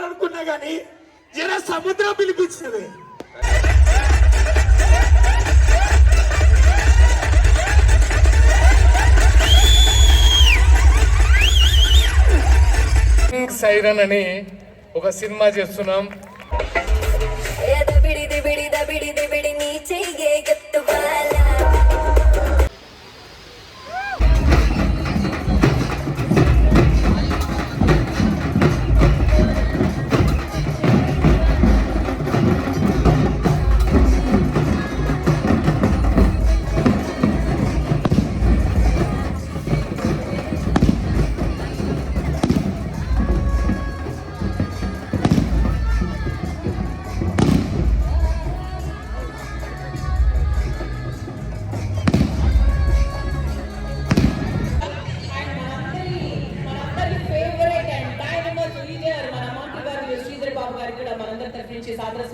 పిలవాలనుకున్నా గానీ జర సముద్రం పిలిపించింది. సైరన్ అని ఒక సినిమా చేస్తున్నాం.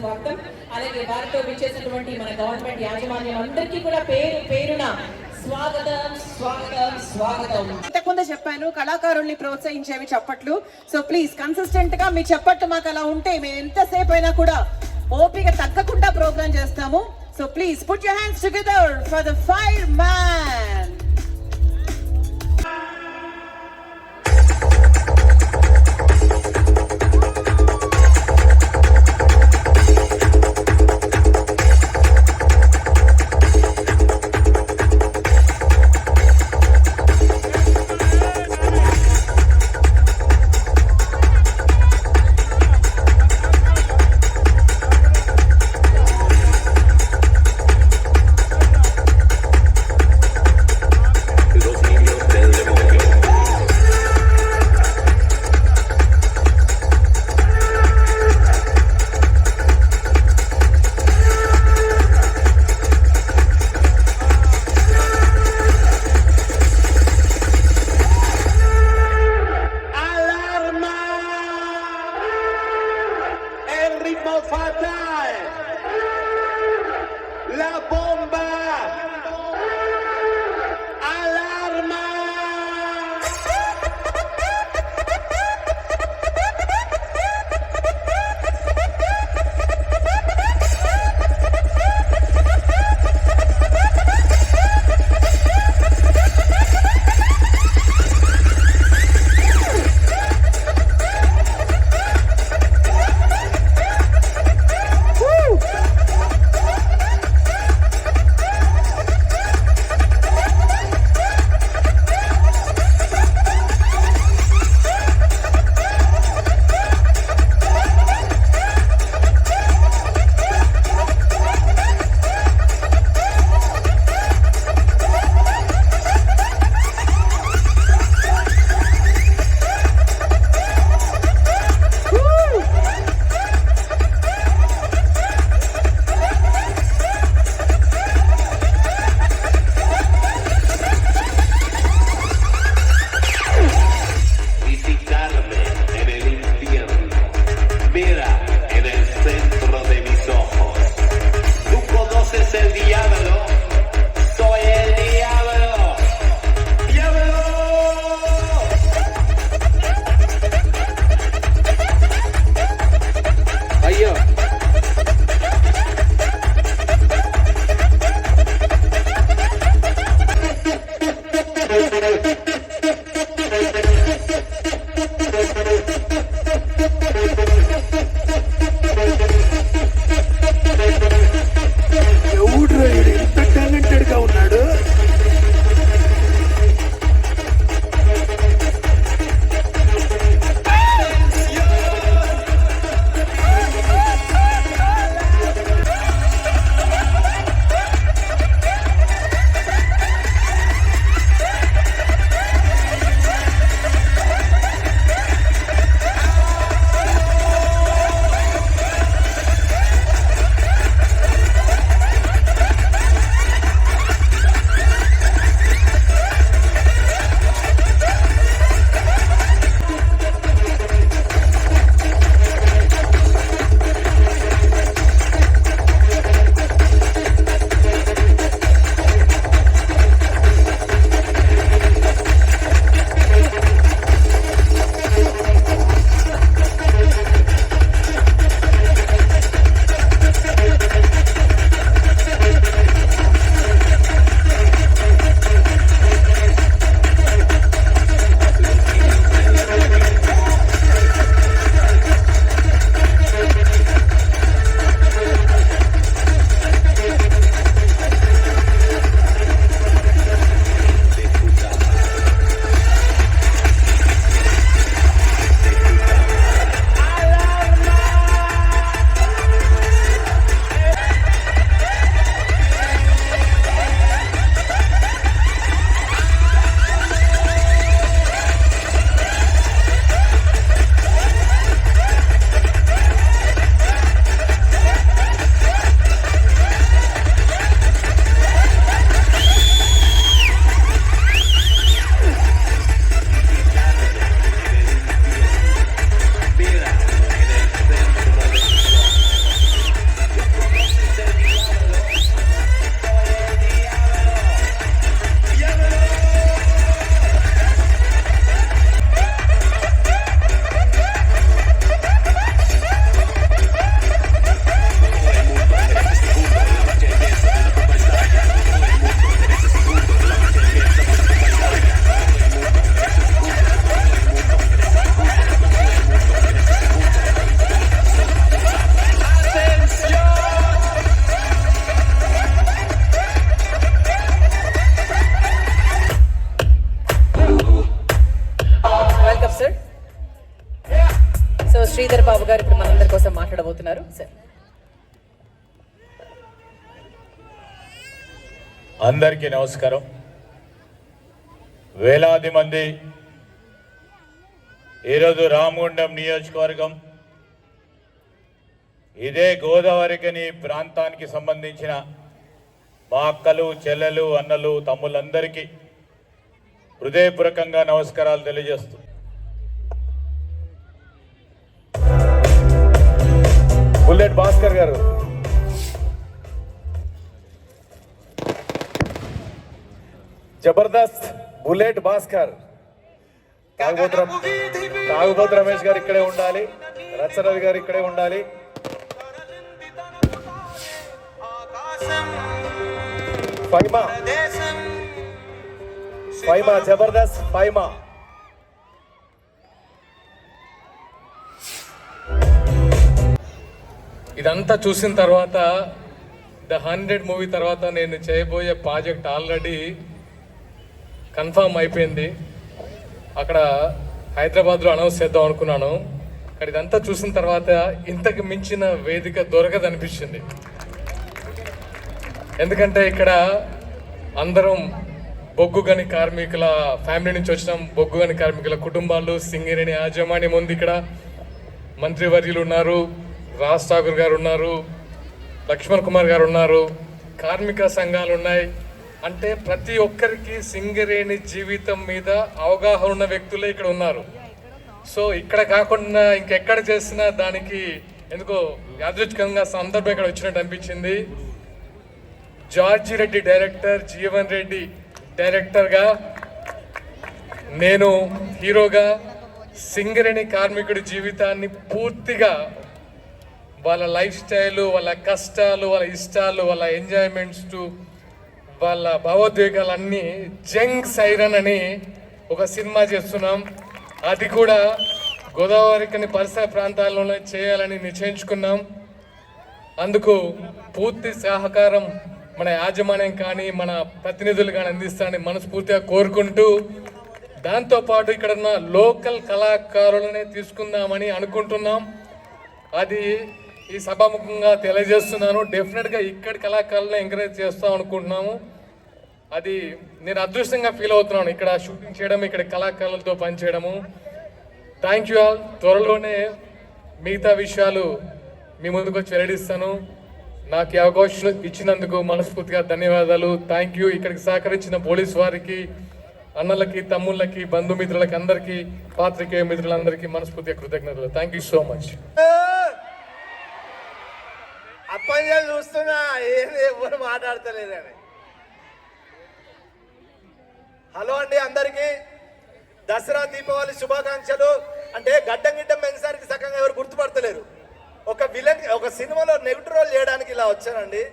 స్వాగతం. అలాగే వారితో విచ్చేసినటువంటి మన గవర్నమెంట్ యాజమాన్యం అందరికీ కూడా పేరు పేరున స్వాగతం స్వాగతం స్వాగతం. ఇంతకుముందే చెప్పాను కళాకారుల్ని ప్రోత్సహించేవి చప్పట్లు. సో ప్లీజ్ కన్సిస్టెంట్ గా మీ చప్పట్లు మాకు అలా ఉంటే మేము ఎంతసేపు అయినా కూడా ఓపిక తగ్గకుండా ప్రోగ్రామ్ చేస్తాము. So please put your hands together for the fire man. Sridhar Babu garu ఇప్పుడు మనందరి కోసం మాట్లాడబోతున్నారు. సార్ అందరికీ నమస్కారం. వేలాది మంది ఈరోజు రామగుండం నియోజకవర్గం ఇదే గోదావరికని ప్రాంతానికి సంబంధించిన మా అక్కలు, చెల్లెలు, అన్నలు, తమ్ముళ్ళందరికీ హృదయపూర్వకంగా నమస్కారాలు తెలియజేస్తూ బుల్లెట్ భాస్కర్ గారు, జబర్దస్త్ బుల్లెట్ భాస్కర్, తాగుబోతు రమేష్ గారు ఇక్కడే ఉండాలి, రచరవి గారు ఇక్కడే ఉండాలి, ఫైమా జబర్దస్త్ ఫైమా. ఇదంతా చూసిన తర్వాత ద 100 మూవీ తర్వాత నేను చేయబోయే ప్రాజెక్ట్ ఆల్రెడీ కన్ఫర్మ్ అయిపోయింది. అక్కడ హైదరాబాద్లో అనౌన్స్ చేద్దాం అనుకున్నాను. కానీ ఇదంతా చూసిన తర్వాత ఇంతకు మించిన వేదిక దొరకదనిపించింది. ఎందుకంటే ఇక్కడ అందరం బొగ్గు గని కార్మికుల ఫ్యామిలీ నుంచి వచ్చినాం. బొగ్గు గని కార్మికుల కుటుంబాలు, సింగరేణి యాజమాన్యం ఉంది. ఇక్కడ మంత్రివర్యులు ఉన్నారు, రాజ్ ఠాకూర్ గారు ఉన్నారు, లక్ష్మణ్ కుమార్ గారు ఉన్నారు, కార్మిక సంఘాలు ఉన్నాయి. అంటే ప్రతి ఒక్కరికి సింగరేణి జీవితం మీద అవగాహన ఉన్న వ్యక్తులే ఇక్కడ ఉన్నారు. సో ఇక్కడ కాకుండా ఇంకెక్కడ చేసినా దానికి ఎందుకో యాదృచ్ఛికంగా సందర్భం ఇక్కడ వచ్చినట్టు అనిపించింది. జార్జి రెడ్డి డైరెక్టర్, జీవన్ రెడ్డి డైరెక్టర్గా, నేను హీరోగా సింగరేణి కార్మికుడి జీవితాన్ని పూర్తిగా వాళ్ళ లైఫ్ స్టైలు, వాళ్ళ కష్టాలు, వాళ్ళ ఇష్టాలు, వాళ్ళ ఎంజాయ్మెంట్స్, వాళ్ళ భావోద్వేగాలన్నీ జంగ్ సైరన్ అని ఒక సినిమా చేస్తున్నాం. అది కూడా గోదావరికని పరిసర ప్రాంతాల్లోనే చేయాలని నిశ్చయించుకున్నాం. అందుకు పూర్తి సహకారం మన యాజమాన్యం కానీ మన ప్రతినిధులు కానీ అందిస్తారని మనస్ఫూర్తిగా కోరుకుంటూ, దాంతోపాటు ఇక్కడ ఉన్న లోకల్ కళాకారులనే తీసుకుందామని అనుకుంటున్నాం. అది ఈ సభాముఖంగా తెలియజేస్తున్నాను. డెఫినెట్గా ఇక్కడి కళాకారులను ఎంకరేజ్ చేస్తాం అనుకుంటున్నాము. అది నేను అదృష్టంగా ఫీల్ అవుతున్నాను ఇక్కడ షూటింగ్ చేయడం, ఇక్కడ కళాకారులతో పనిచేయడము. Thank you all. త్వరలోనే మిగతా విషయాలు మీ ముందుకు వచ్చి వెల్లడిస్తాను. నాకు ఈ అవకాశం ఇచ్చినందుకు మనస్ఫూర్తిగా ధన్యవాదాలు. Thank you. ఇక్కడికి సహకరించిన పోలీసు వారికి, అన్నలకి, తమ్ముళ్ళకి, బంధుమిత్రులకి, అందరికీ, పాత్రికేయ మిత్రులందరికీ మనస్ఫూర్తిగా కృతజ్ఞతలు. Thank you so much. అప్పంజలు చూస్తున్నా ఏది ఎవరు మాట్లాడతలేదని. హలో అండి అందరికీ, దసరా దీపావళి శుభాకాంక్షలు. అంటే గడ్డం గిడ్డం పెంచడానికి సగంగా ఎవరు గుర్తుపడతలేరు. ఒక విలన్ ఒక సినిమాలో నెగిటివ్ రోల్ చేయడానికి ఇలా వచ్చానండి.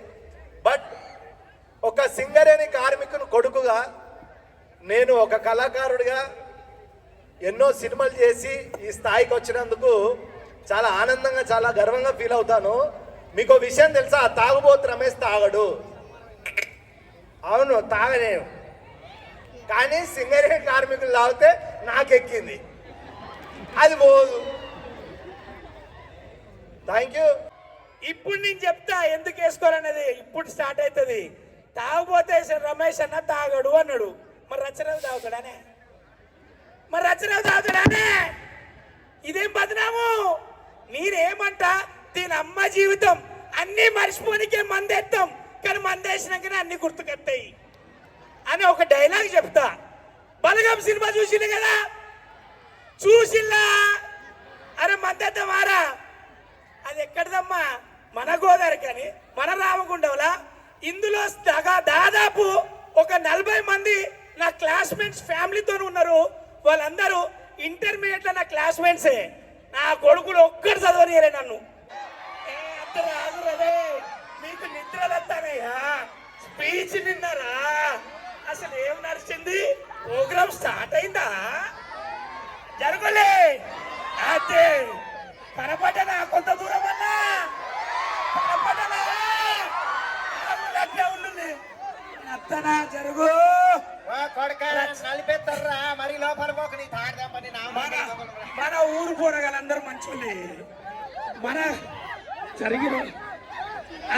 బట్ ఒక సింగరేణి కార్మికుని కొడుకుగా, నేను ఒక కళాకారుడిగా ఎన్నో సినిమాలు చేసి ఈ స్థాయికి వచ్చినందుకు చాలా ఆనందంగా, చాలా గర్వంగా ఫీల్ అవుతాను. మీకు విషయం తెలుసా, తాగుబోతు రమేష్ తాగడు. అవును, తాగలేను. కానీ సింగరేణి కార్మికులు తాగితే నాకెక్కింది, అది పోదు. Thank you. ఇప్పుడు నేను చెప్తా ఎందుకు వేసుకోవాలనేది. ఇప్పుడు స్టార్ట్ అవుతుంది. తాగబోతే రమేష్ అన్న తాగడు అన్నాడు. మరి రచనలు తాగుతాడానే? మరి రచనలు తాగుతాడానే? ఇదేం బదనాము. నేనేమంటా, దీని అమ్మ జీవితం అన్నీ మర్చిపోనికే మందేస్తాం, కానీ మందేసినాకనే అన్ని గుర్తుకొస్తాయి అని ఒక డైలాగ్ చెప్తా. బలగం సినిమా చూసింది కదా, చూసిల్లా? అరే మందేద్దామారా, అది ఎక్కడిదమ్మా? మన గోదావరి కానీ మన రామగుండంలా. ఇందులో దాదాపు ఒక 40 మంది నా క్లాస్మేట్స్ ఫ్యామిలీతో ఉన్నారు. వాళ్ళందరూ ఇంటర్మీడియట్లో నా క్లాస్మేట్సే. నా కొడుకులు ఒక్కడు చదవనియలే నన్ను. మీకు నిద్రలు వస్తానయ్యా, స్పీచ్ విన్నారా? అసలు ఏం నడిచింది? ప్రోగ్రామ్ స్టార్ట్ అయిందా? జరగలే అదే కనపడ్డా కొంత దూరం అన్నా కనపడ్డా ఉంటుంది. అత్తనా జరుగు నలిపేస్తారా మరి లోపల మన ఊరు ఊరు పోరగాళ్ళందరూ మంచోళ్ళే. మన జరిగిన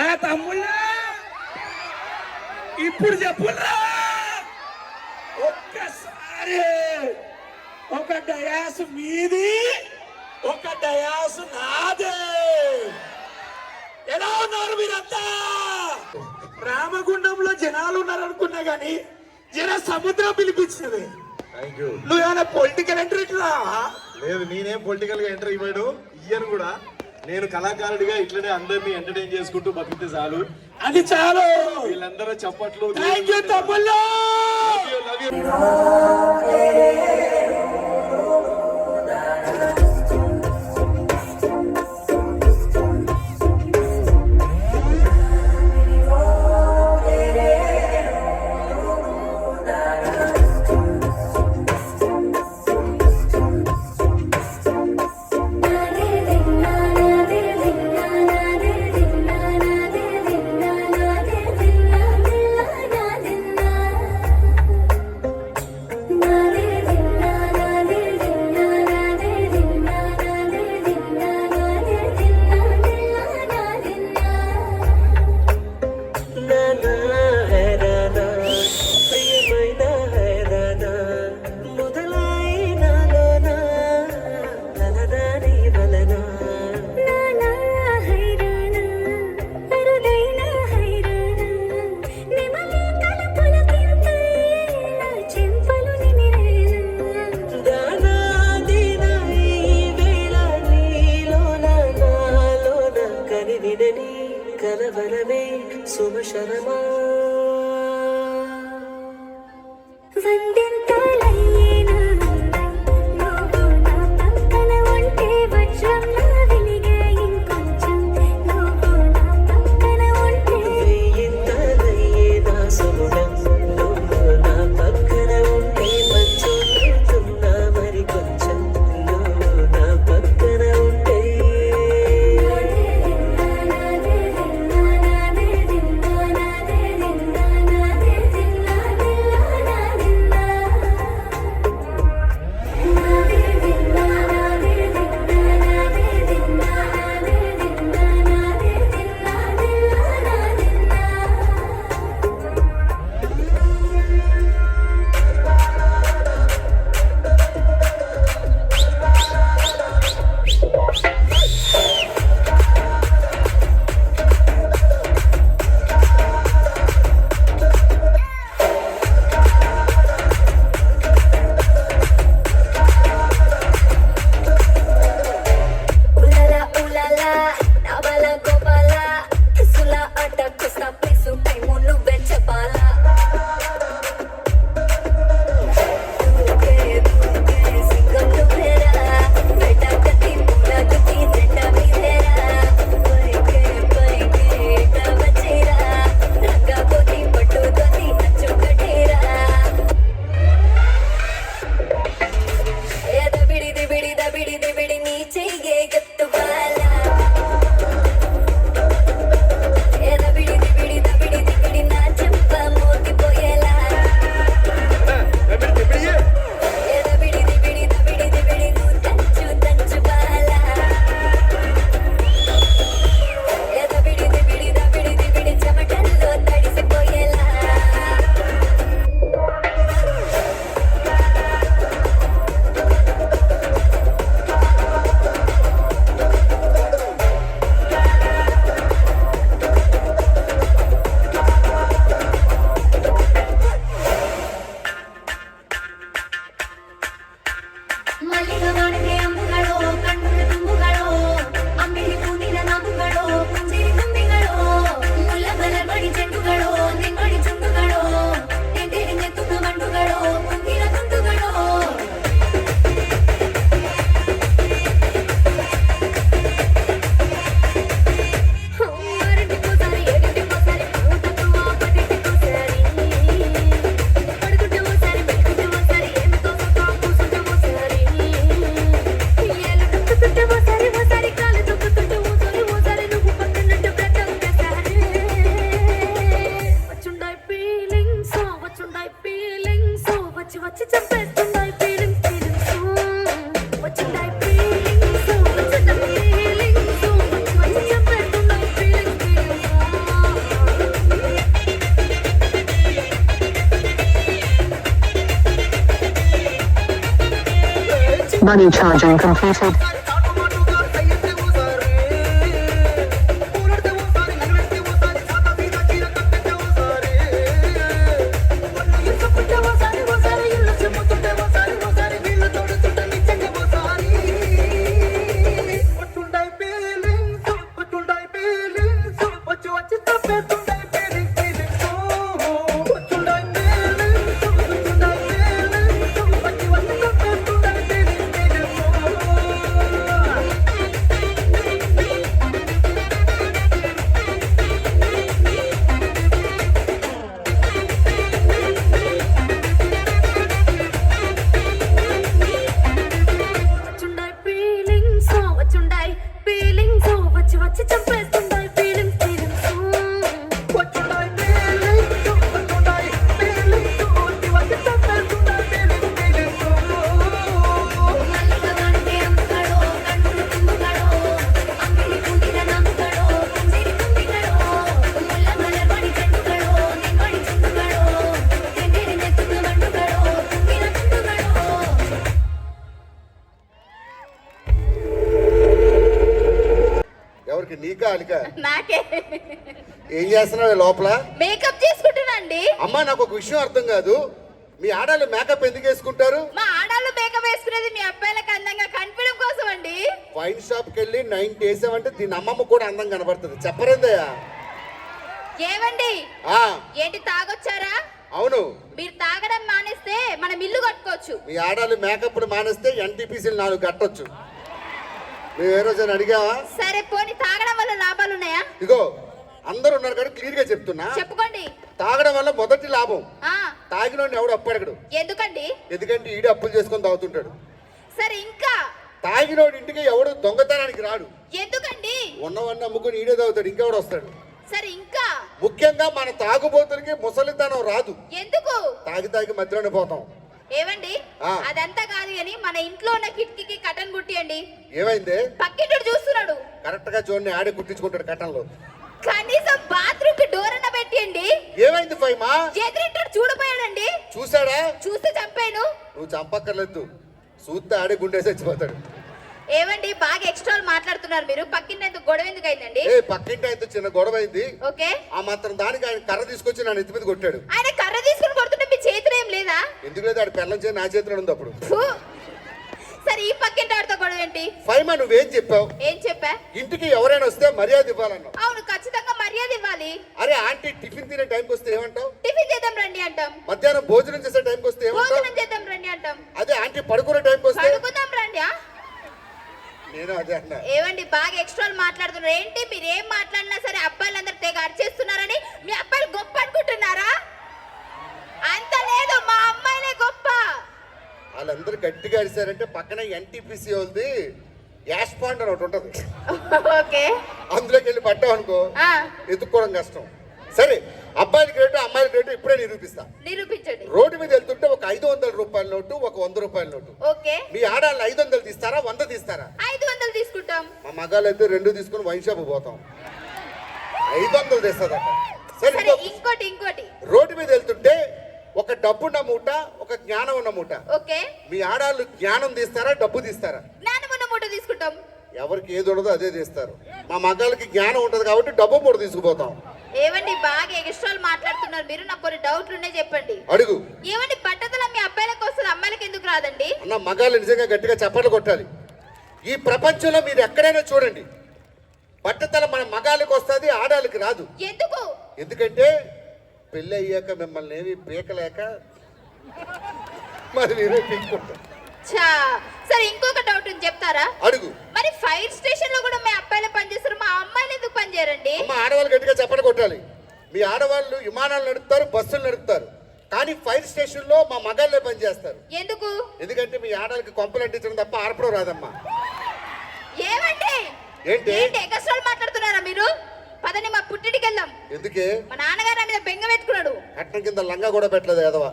ఆ తమ్ముళ్ళా ఇప్పుడు చెప్పురా, ఒక్కసారి ఒక డయాసు మీది, ఒక డయాసు నాదే. ఎలా ఉన్నారు మీరంతా? రామగుండంలో జనాలు ఉన్నారు అనుకున్నా గానీ జన సముద్రం పిలిపించింది. Thank you. నువ్వు ఏమైనా పొలిటికల్ ఎంట్రీ రా? లేదు, నేనేం పొలిటికల్ గా ఎంటర్ ఇవ్వడు, ఇయ్యను కూడా. నేను కళాకారుడిగా ఇట్లనే అందరినీ ఎంటర్టైన్ చేసుకుంటూ బతికితే చాలు. అది చాలు. వీళ్ళందరూ చప్పట్లు. థ్యాంక్ యూ తమ్ముళ్ళు. Love you. Money charging completed. వచ్చి చంపేస్తుంటాయి ఫీలింగ్స్ ఎవరికి నీకా అలిక నాకే ఏం చేస్తున్నావు లోపల? మేకప్ చేసుకుంటున్నా అండి. అమ్మా నాకు ఒక విషయం అర్థం కాదు, మీ ఆడాళ్ళు మేకప్ ఎందుకు వేసుకుంటారు? మా ఆడాళ్ళు మేకప్ వేసుకునేది మీ అబ్బాయిలకు అందంగా కనిపించడం కోసం అండి. వైన్ షాప్ కి వెళ్ళి 90 వేసామంటే దీని అమ్మమ్మ కూడా అందం కనబడుతుంది. చెప్పరేందయ్యా? ఏమండి ఆ ఏంటి తాగొచ్చారా? అవును, మీరు తాగడం మానేస్తే మనం ఇల్లు కట్టుకోవచ్చు. మీ ఆడాళ్ళు మేకప్ మానేస్తే ఎన్టీపీసీలు 4 కట్టొచ్చు. నువ్వు ఏ రోజైనా అడిగావా? సరే పోనీ తాగడం వల్ల లాభాలు ఉన్నాయా? ఇగో అందరూ ఉన్నారు కానీ క్లియర్ గా చెప్తున్నా, చెప్పుకోండి. తాగడం వల్ల మొదటి లాభం, ఆ తాగినోడిని ఎవడు అప్పు అడగడు. ఎందుకండి? ఎందుకంటే ఈడు అప్పులు చేసుకొని తాగుతుంటాడు. సరే ఇంకా తాగినోడి ఇంటికి ఎవడు దొంగతనానికి రాడు. ఎందుకండి? ఉన్నవన్నీ అమ్ముకొని ఈడే తాగుతాడు, ఇంకెవడు వస్తాడు. సరే ఇంకా ముఖ్యంగా మన తాగుబోతులకి ముసలితనం రాదు. ఎందుకు? తాగి తాగి మధ్యలోనే పోతాం. ఏవండి ఆ. అదంతా కాదు కానీ మన ఇంట్లో ఉన్న కిటికీకి కటన్ కుట్టియండి. ఏమైంది? పక్కింటి చూస్తున్నాడు. కరెక్ట్ గా చూడండి, ఆడే కుట్టించుకుంటాడు కటన్లో. కనీసం బాత్రూమ్ కి డోర్ అన్న పెట్టియండి. ఏమైంది ఫైమా? ఎదురింటాడు చూడపోయాడండి. చూసాడా? చూస్తే చంపాను. నువ్వు చంపక్కర్లేదు, చూస్తే ఆడే గుండేసి చచ్చిపోతాడు. ఏవండి బాగా ఎక్స్ట్రా మాట్లాడుతున్నారు మీరు. పక్కింటి ఎందుకు గొడవ ఎందుకు అయిందండి? ఏ పక్కింటి అయితే చిన్న గొడవ అయింది. ఓకే ఆ మాత్రం దానికి ఆయన కర్ర తీసుకొచ్చి నా నెత్తి మీద కొట్టాడు. ఆయన కర్ర తీసుకుని కొడుతుంటే మీ చేతిలో ఏం లేదా? ఎందుకు లేదు, ఆడి పెళ్ళం చేసి నా చేతిలో ఉంది అప్పుడు. ఫు. సరే ఈ పక్కింటి ఆడితో గొడవ ఏంటి? ఫైమా నువ్వేం చెప్పావు? ఏం చెప్పా? ఇంటికి ఎవరైనా వస్తే మర్యాద ఇవ్వాలన్నావు. అవును ఖచ్చితంగా మర్యాద ఇవ్వాలి. అరే ఆంటీ టిఫిన్ తినే టైంకి వస్తే ఏమంటావు? టిఫిన్ చేద్దాం రండి అంటాం. మధ్యాహ్నం భోజనం చేసే టైంకి వస్తే ఏమంటావు? భోజనం చేద్దాం రండి అంటాం. అదే ఆంటీ పడుకునే టైంకి వస్తే? పడుకుందాం రండి. నేను అదే అన్నా. ఏవండి బాగా ఎక్స్ట్రా మాట్లాడుతున్నారు ఏంటి? మీరు ఏం మాట్లాడినా సరే అబ్బాయిలందరూ తెగ అరిచేస్తున్నారని మీ అబ్బాయిలు గొప్ప అనుకుంటున్నారా? అంత లేదు, మా అమ్మాయిలే గొప్ప. వాళ్ళందరూ గట్టిగా అరిశారంటే పక్కన ఎన్టీపీసీ వాళ్ళది యాష్ పాండ్ అని ఒకటి ఉంటది, ఓకే అందులోకి వెళ్ళి పడ్డావు అనుకో ఎత్తుక్కోవడం కష్టం. సరే అబ్బాయిలకి రేటు అమ్మాయిలకి రేటు ఇప్పుడే నిరూపిస్తా. నిరూపించండి. రోడ్డు మీద వెళ్తుంటే ఒక 500 రూపాయల నోటు, ఒక 100 రూపాయల నోటు. ఓకే మీ ఆడాళ్ళు 500 తీస్తారా 100 తీస్తారా? 500 తీసుకుంటాం. మా మగాళ్ళు అయితే 2 తీసుకుని వైన్ షాప్ పోతాం. 500 తెస్తుందట. సరే సరే ఇంకోటి రోడ్డు మీద వెళ్తుంటే ఒక డబ్బున్న మూట, ఒక జ్ఞానం ఉన్న మూట. ఓకే మీ ఆడాళ్ళు జ్ఞానం తీస్తారా డబ్బు తీస్తారా? జ్ఞానమున్న మూట తీసుకుంటాం. ఎవరికి ఏది ఉండదో అదే తీస్తారు. మా మగాళ్ళకి జ్ఞానం ఉంటది కాబట్టి డబ్బు మూట తీసుకుపోతాం. ఏవండి బాగా ఎక్స్ట్రా మాట్లాడుతున్నారు మీరు. నాకు కొన్ని డౌట్లు ఉన్నాయి చెప్పండి. అడుగు. ఏవండి పట్టదల మీ అబ్బాయిలకు వస్తుంది అమ్మాయిలకు ఎందుకు రాదండి? అన్న మగాళ్ళు నిజంగా గట్టిగా చప్పట్లు కొట్టాలి. ఈ ప్రపంచంలో మీరు ఎక్కడైనా చూడండి, పట్టతల మన మగాళ్ళకి వస్తుంది, ఆడాళ్ళకి రాదు. ఎందుకు? ఎందుకంటే పెళ్ళి అయ్యాక మిమ్మల్ని ఏమి పీకలేక మరి మీరే పీక్కుంటారు. సరే ఇంకొక డౌట్ ఉంది చెప్తారా? అడుగు. మరి ఫైర్ స్టేషన్ లో కూడా మీ అబ్బాయిలు పనిచేస్తారు, మా అమ్మాయిలు ఎందుకు పనిచేయరండి? అమ్మ ఆడవాళ్ళు గట్టిగా చప్పట్లు కొట్టాలి. మీ ఆడవాళ్ళు విమానాలు నడుపుతారు, బస్సులు నడుపుతారు, కానీ ఫైర్ స్టేషన్ లో మా మగాళ్ళే పనిచేస్తారు. ఎందుకు? ఎందుకంటే మీ ఆడవాళ్ళకి కొంపలు అంటించడం తప్ప ఆర్పడం రాదమ్మా. ఏమండి ఏంటి ఎగస్ట్రా మాట్లాడుతున్నారా మీరు? పదని మా పుట్టింటికి వెళ్దాం. ఎందుకే? మా నాన్నగారు నా మీద బెంగ పెట్టుకున్నాడు. కట్నం కింద లంగా కూడా పెట్టలేదు ఎదవా.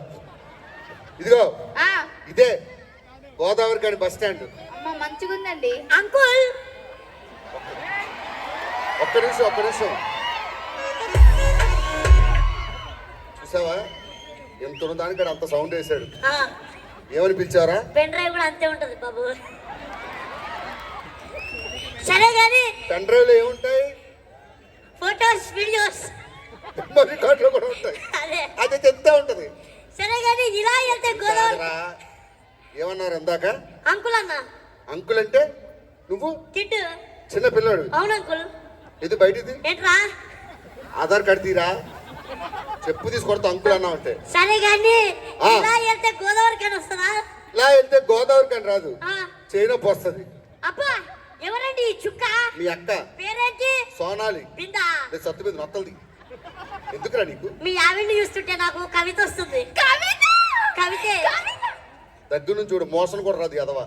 ఇదిగో ఇదే గోదావరి కాని బస్ స్టాండ్. అమ్మ మంచిగుందండి అంకుల్. ఒక్క నిమిషం చూసావా ఎంత ఉన్నదానికి అంత సౌండ్ వేసాడు. ఏమని పిలిచారా? పెన్ డ్రైవ్ కూడా అంతే ఉంటది బాబు. సరే కానీ పెన్ డ్రైవ్ లో ఏముంటాయి? ఫోటోస్, వీడియోస్, మెమరీ కార్డులో కూడా ఉంటాయి. అదే అది చెప్తా ఉంటది. సరే కానీ ఇలా వెళ్తే గోదావరి. కాదురా, ఏమన్నారు ఇందాక? అంకుల్ అన్న. అంకుల్ అంటే నువ్వు కిట్టు. చిన్న పిల్లాడు. అవును అంకుల్. ఇది బయటిది ఏంట్రా? ఆధార్ కార్డు తీరా, చెప్పు తీసుకొడతా అంకుల్ అన్నా అంటే. సరే కానీ ఆ. ఇలా వెళ్తే గోదావరి కానీ వస్తుందా? ఇలా వెళ్తే గోదావరి కానీ రాదు, ఆ. చైనప్పు వస్తుంది. అబ్బా ఎవరండి ఈ చుక్క? మీ అక్క పేరేంటి? సోనాలి. బిందా. నేను సత్తు మీద నొత్తలది. ఎందుకురా నీకు? మీ ఆవిడ్ని చూస్తుంటే నాకు కవిత వస్తుంది. కవితే. దగ్గర నుంచి చూడు, మోసం కూడా రాదు ఎదవా.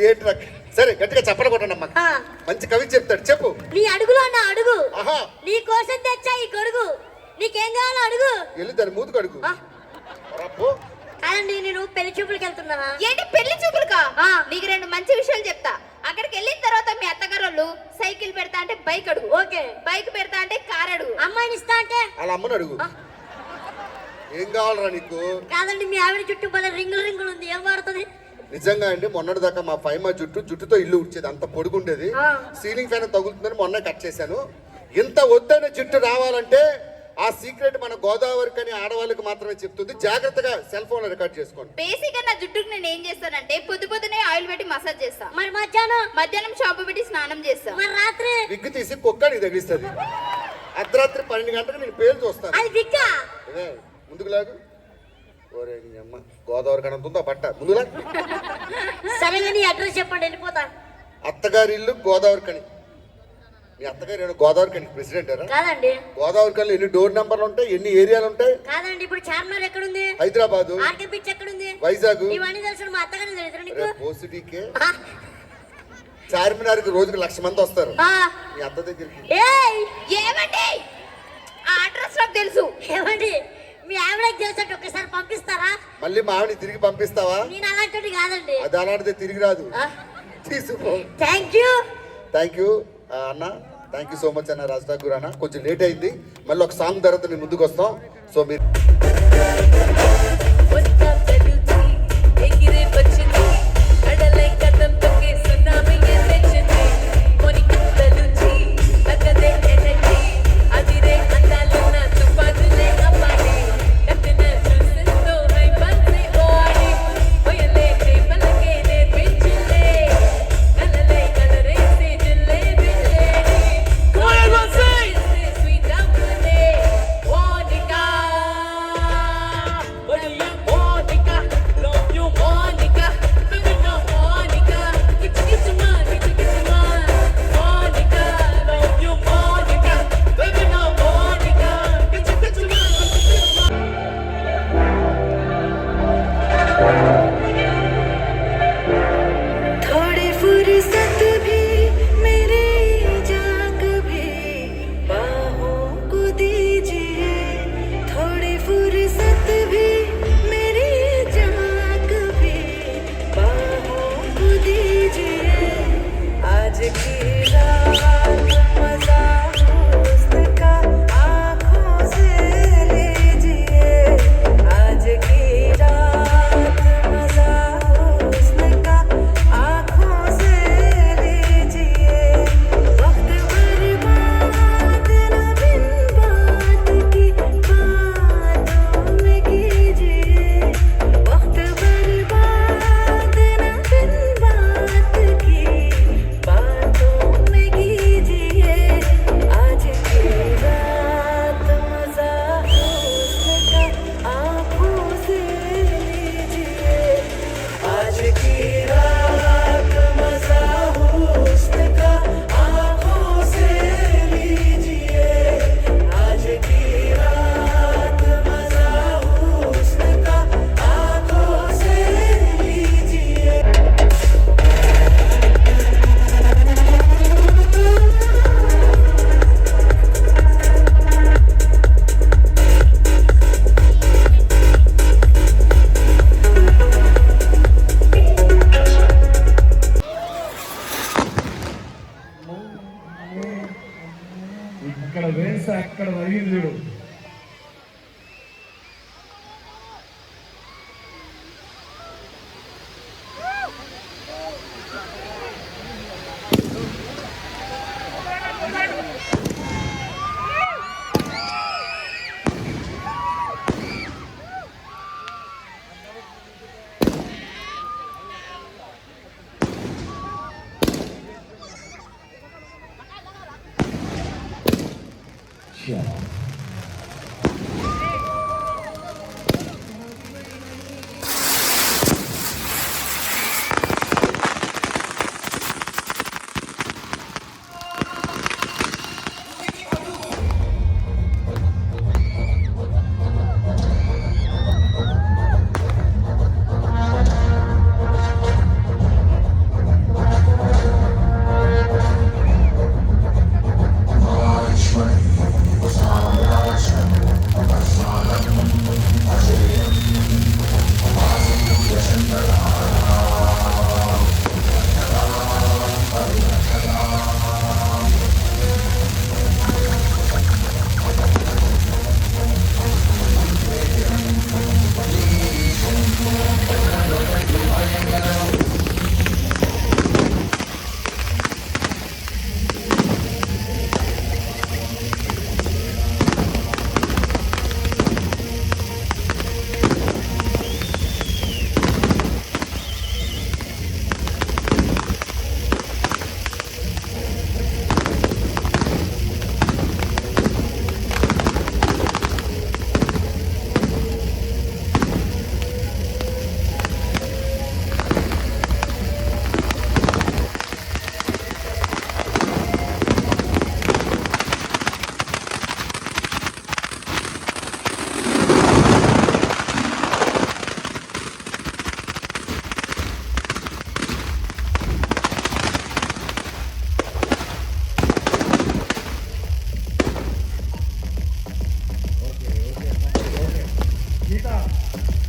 ఏంటి నాకు? సరే గట్టిగా చెప్పలు కొట్టండి అమ్మ. ఆ. మంచి కవి చెప్తాడు, చెప్పు. నీ అడుగులో నా అడుగు. ఆహా. నీ కోసం తెచ్చా ఈ గొడుగు. నీకేం కావాలో అడుగు. వెళ్ళి దాని మూతుకు అడుగు. ఆ. అబ్బో. కాదండి నేను పెళ్లి చూపులకి వెళ్తున్నానా? ఏంటి పెళ్లి చూపులుకా? ఆ. నీకు 2 మంచి విషయాలు చెప్తా. అక్కడికి వెళ్ళిన తర్వాత మీ అత్తగారు వాళ్ళు సైకిల్ పెడతా అంటే బైక్ అడుగు. ఓకే. బైక్ పెడతా అంటే కార్ అడుగు. అమ్మాయిని ఇస్తా అంటే? వాళ్ళ అమ్మని అడుగు. ఆ. ఏం కావాలరా నీకు? కాదండి మీ ఆవిడ చుట్టూ పద రింగులు ఉంది, ఏం వాడుతుంది? నిజంగా అండి, మొన్నటి దాకా మా ఫైమా జుట్టుతో ఇల్లు ఉడిచేది, అంత పొడుగుండేది. ఆ. సీలింగ్ ఫ్యాన్ తగులుతుందని మొన్న కట్ చేశాను. ఇంత వద్దైన జుట్టు రావాలంటే ఆ సీక్రెట్ మన గోదావరి కని ఆడవాళ్ళకి మాత్రమే చెప్తుంది. జాగ్రత్తగా సెల్ ఫోన్ రికార్డ్ చేసుకోండి. బేసిక్ గా నా జుట్టుకు నేను ఏం చేస్తానంటే పొద్దునే ఆయిల్ పెట్టి మసాజ్ చేస్తా. మరి మధ్యాహ్నం షాంపూ పెట్టి స్నానం చేస్తా. మరి రాత్రి విగ్గు తీసి కుక్కని తగిలిస్తుంది. అర్ధరాత్రి 12 గంటలకు నేను పేరు చూస్తాను. అది విగ్గా? ఇదే, ముందుకు లాగు. ఓరే నీ అమ్మ, గోదావరి కనంత ఉందా బట్ట, ముందులా. సరే కానీ అడ్రస్ చెప్పండి, వెళ్ళిపోతా. అత్తగారి ఇల్లు గోదావరి కని. మీ అత్తగారు గోదావరి కని ప్రెసిడెంట్? కాదండి. గోదావరి కని ఎన్ని డోర్ నెంబర్లు ఉంటాయి, ఎన్ని ఏరియాలు ఉంటాయి? కాదండి. ఇప్పుడు చార్మినార్ ఎక్కడుంది? హైదరాబాద్. ఆర్కే బీచ్ ఎక్కడుంది? వైజాగ్. ఇవన్నీ తెలుసు మా అత్తగారిని తెలుసు నీకు? పోసిటీకే చార్మినార్ కి రోజుకి 1,00,000 మంది వస్తారు. ఆ. మీ అత్త దగ్గరికి. ఏయ్ ఏమండి? ఆ అడ్రస్ నాకు తెలుసు. ఏమండి మీ ఆవిడకి తెలిసి ఒక్కసారి పంపిస్తారా? మళ్ళీ మా ఆవిడ తిరిగి పంపిస్తావా? నేను అలాంటి కాదండి. అది అలాంటిదే, తిరిగి రాదు. తీసుకో. Thank you. థ్యాంక్ యూ అన్న, థ్యాంక్ యూ సో మచ్ అన్న. రాజ్ ఠాకూర్ అన్న, కొంచెం లేట్ అయింది. మళ్ళీ ఒక సాంగ్ తర్వాత నేను ముందుకు వస్తాం. సో మీరు ఇక్కడ వేస్తే అక్కడ వరిగింది చూడు.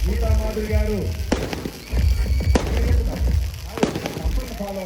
గీతా మాధురి గారు ఫాలో